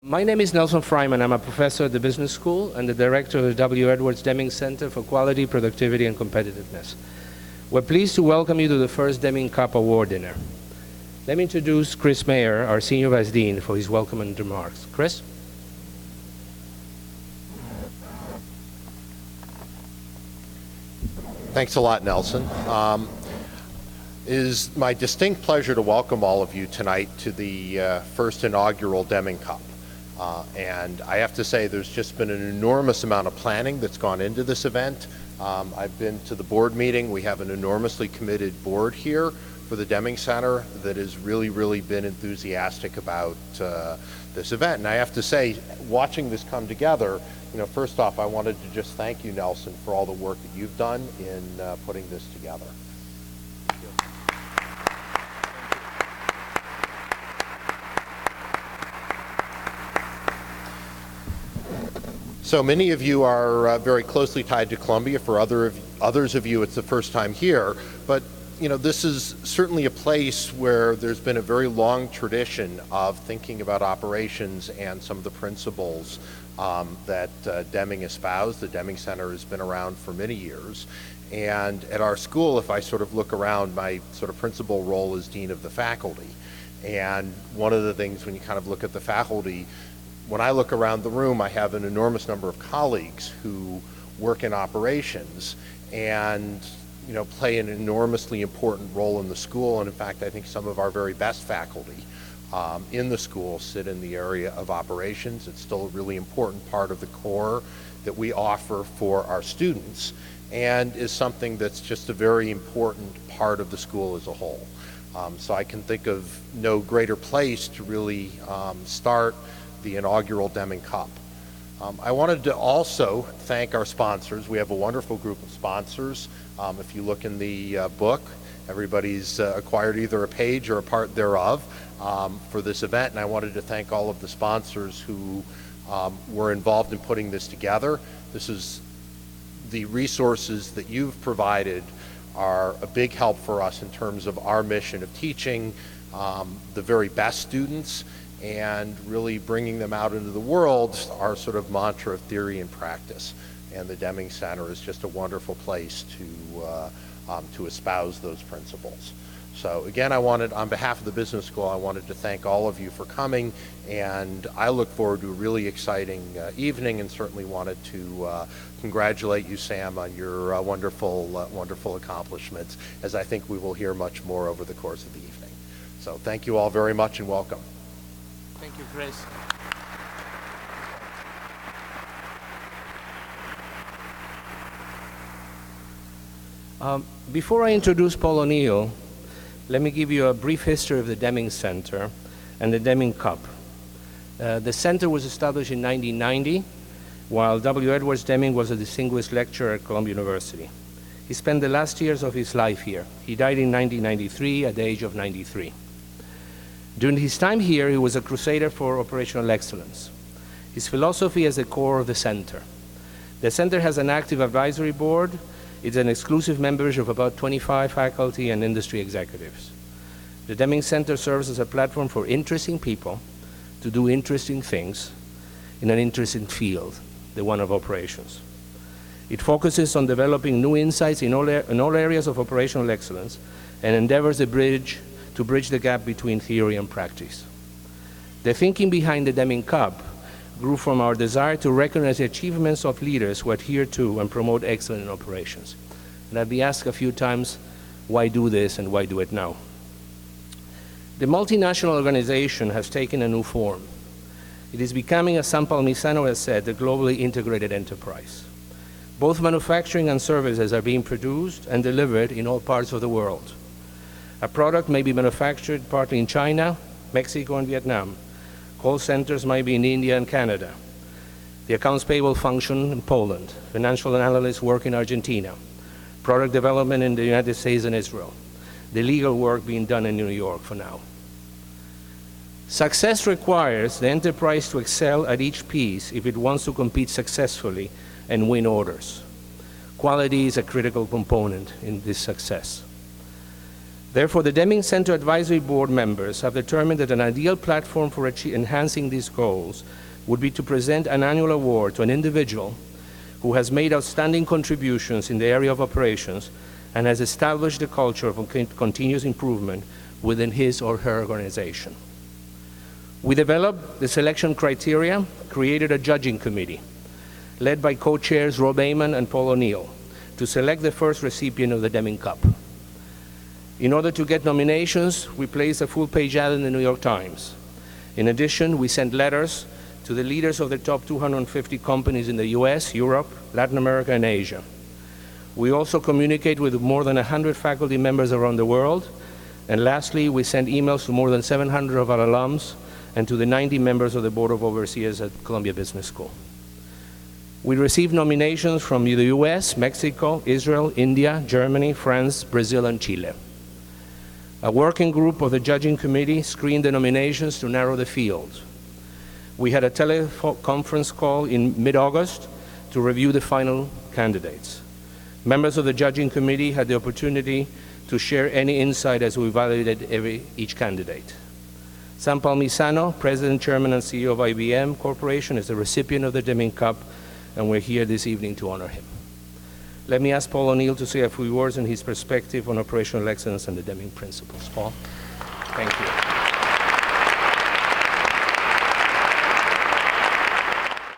My name is Nelson Fryman. I'm a professor at the Business School and the director of the W. Edwards Deming Center for Quality, Productivity, and Competitiveness. We're pleased to welcome you to the first Deming Cup Award dinner. Let me introduce Chris Mayer, our Senior Vice Dean, for his welcoming remarks. Chris? Thanks a lot, Nelson. It is my distinct pleasure to welcome all of you tonight to the first inaugural Deming Cup. And I have to say there's just been an enormous amount of planning that's gone into this event. I've been to the board meeting. We have an enormously committed board here for the Deming Center that has really been enthusiastic about this event. And I have to say, watching this come together, first off, I wanted to just thank you, Nelson, for all the work that you've done in putting this together. So many of you are very closely tied to Columbia. For others of you, it's the first time here. But this is certainly a place where there's been a very long tradition of thinking about operations and some of the principles that Deming espoused. The Deming Center has been around for many years. And at our school, if I sort of look around, my sort of principal role is Dean of the Faculty. And one of the things when you kind of look at the faculty, when I look around the room, I have an enormous number of colleagues who work in operations and play an enormously important role in the school. And in fact, I think some of our very best faculty in the school sit in the area of operations. It's still a really important part of the core that we offer for our students and is something that's just a very important part of the school as a whole. So I can think of no greater place to really start the inaugural Deming Cup. I wanted to also thank our sponsors. We have a wonderful group of sponsors. If you look in the book, everybody's acquired either a page or a part thereof for this event, and I wanted to thank all of the sponsors who were involved in putting this together. This is the resources that you've provided are a big help for us in terms of our mission of teaching the very best students and really bringing them out into the world, our sort of mantra of theory and practice. And the Deming Center is just a wonderful place to espouse those principles. So again, on behalf of the Business School, I wanted to thank all of you for coming, and I look forward to a really exciting evening, and certainly wanted to congratulate you, Sam, on your wonderful accomplishments, as I think we will hear much more over the course of the evening. So thank you all very much and welcome. Thank you, Chris. Before I introduce Paul O'Neill, let me give you a brief history of the Deming Center and the Deming Cup. The center was established in 1990, while W. Edwards Deming was a distinguished lecturer at Columbia University. He spent the last years of his life here. He died in 1993 at the age of 93. During his time here, he was a crusader for operational excellence. His philosophy is the core of the center. The center has an active advisory board. It's an exclusive membership of about 25 faculty and industry executives. The Deming Center serves as a platform for interesting people to do interesting things in an interesting field, the one of operations. It focuses on developing new insights in all areas of operational excellence and endeavors to bridge the gap between theory and practice. The thinking behind the Deming Cup grew from our desire to recognize the achievements of leaders who adhere to and promote excellence in operations. And I've been asked a few times, why do this and why do it now? The multinational organization has taken a new form. It is becoming, as Sam Palmisano has said, a globally integrated enterprise. Both manufacturing and services are being produced and delivered in all parts of the world. A product may be manufactured partly in China, Mexico, and Vietnam. Call centers might be in India and Canada. The accounts payable function in Poland. Financial analysts work in Argentina. Product development in the United States and Israel. The legal work being done in New York for now. Success requires the enterprise to excel at each piece if it wants to compete successfully and win orders. Quality is a critical component in this success. Therefore, the Deming Center Advisory Board members have determined that an ideal platform for enhancing these goals would be to present an annual award to an individual who has made outstanding contributions in the area of operations and has established a culture of continuous improvement within his or her organization. We developed the selection criteria, created a judging committee, led by co-chairs Rob Amon and Paul O'Neill, to select the first recipient of the Deming Cup. In order to get nominations, we placed a full-page ad in the New York Times. In addition, we sent letters to the leaders of the top 250 companies in the US, Europe, Latin America, and Asia. We also communicate with more than 100 faculty members around the world. And lastly, we sent emails to more than 700 of our alums and to the 90 members of the Board of Overseers at Columbia Business School. We received nominations from the US, Mexico, Israel, India, Germany, France, Brazil, and Chile. A working group of the judging committee screened the nominations to narrow the field. We had a teleconference call in mid-August to review the final candidates. Members of the judging committee had the opportunity to share any insight as we evaluated each candidate. Sam Palmisano, President, Chairman, and CEO of IBM Corporation, is the recipient of the Deming Cup, and we're here this evening to honor him. Let me ask Paul O'Neill to say a few words on his perspective on operational excellence and the Deming principles. Paul? Thank you.